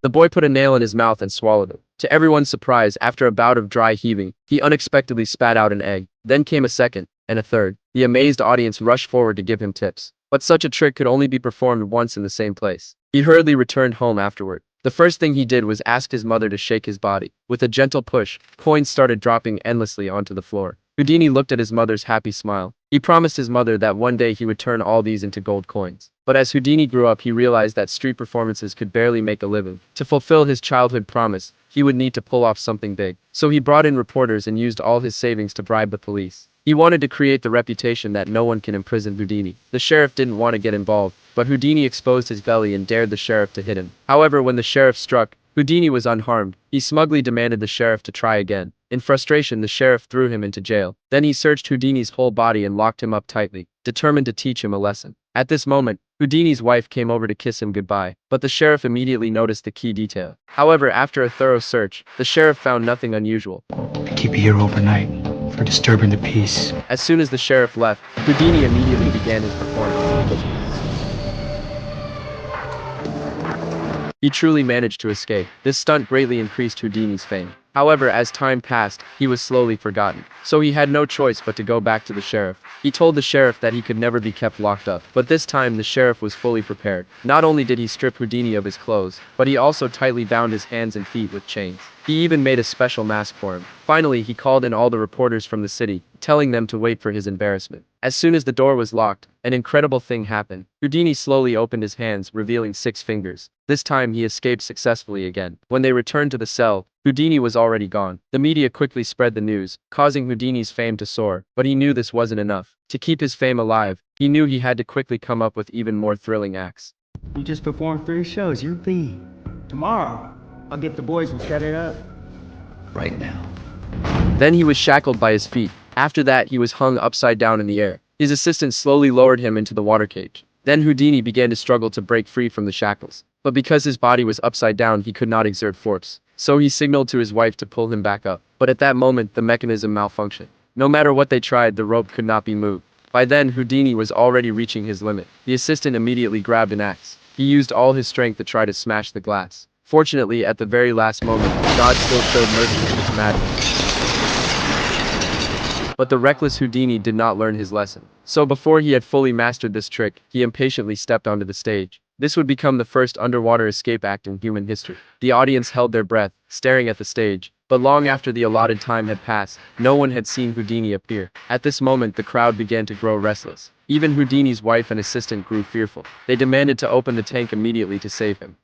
The boy put a nail in his mouth and swallowed it. To everyone's surprise, after a bout of dry heaving, he unexpectedly spat out an egg. Then came a second, and a third. The amazed audience rushed forward to give him tips. But such a trick could only be performed once in the same place. He hurriedly returned home afterward. The first thing he did was ask his mother to shake his body. With a gentle push, coins started dropping endlessly onto the floor. Houdini looked at his mother's happy smile. He promised his mother that one day he would turn all these into gold coins. But as Houdini grew up, he realized that street performances could barely make a living. To fulfill his childhood promise, he would need to pull off something big. So he brought in reporters and used all his savings to bribe the police. He wanted to create the reputation that no one can imprison Houdini. The sheriff didn't want to get involved, but Houdini exposed his belly and dared the sheriff to hit him. However, when the sheriff struck, Houdini was unharmed. He smugly demanded the sheriff to try again. In frustration, the sheriff threw him into jail. Then he searched Houdini's whole body and locked him up tightly, determined to teach him a lesson. At this moment, Houdini's wife came over to kiss him goodbye, but the sheriff immediately noticed the key detail. However, after a thorough search, the sheriff found nothing unusual. I keep you here overnight for disturbing the peace. As soon as the sheriff left, Houdini immediately began his performance. He truly managed to escape. This stunt greatly increased Houdini's fame. However, as time passed, he was slowly forgotten. So he had no choice but to go back to the sheriff. He told the sheriff that he could never be kept locked up. But this time, the sheriff was fully prepared. Not only did he strip Houdini of his clothes, but he also tightly bound his hands and feet with chains. He even made a special mask for him. Finally, he called in all the reporters from the city, telling them to wait for his embarrassment. As soon as the door was locked, an incredible thing happened. Houdini slowly opened his hands, revealing 6 fingers. This time, he escaped successfully again. When they returned to the cell, Houdini was already gone. The media quickly spread the news, causing Houdini's fame to soar. But he knew this wasn't enough. To keep his fame alive, he knew he had to quickly come up with even more thrilling acts. You just performed 3 shows. You're beat. Tomorrow, I'll get the boys and set it up. Right now. Then he was shackled by his feet. After that, he was hung upside down in the air. His assistant slowly lowered him into the water cage. Then Houdini began to struggle to break free from the shackles. But because his body was upside down, he could not exert force. So he signaled to his wife to pull him back up. But at that moment, the mechanism malfunctioned. No matter what they tried, the rope could not be moved. By then, Houdini was already reaching his limit. The assistant immediately grabbed an axe. He used all his strength to try to smash the glass. Fortunately, at the very last moment, God still showed mercy to his madness. But the reckless Houdini did not learn his lesson. So before he had fully mastered this trick, he impatiently stepped onto the stage. This would become the first underwater escape act in human history. The audience held their breath, staring at the stage. But long after the allotted time had passed, no one had seen Houdini appear. At this moment, the crowd began to grow restless. Even Houdini's wife and assistant grew fearful. They demanded to open the tank immediately to save him.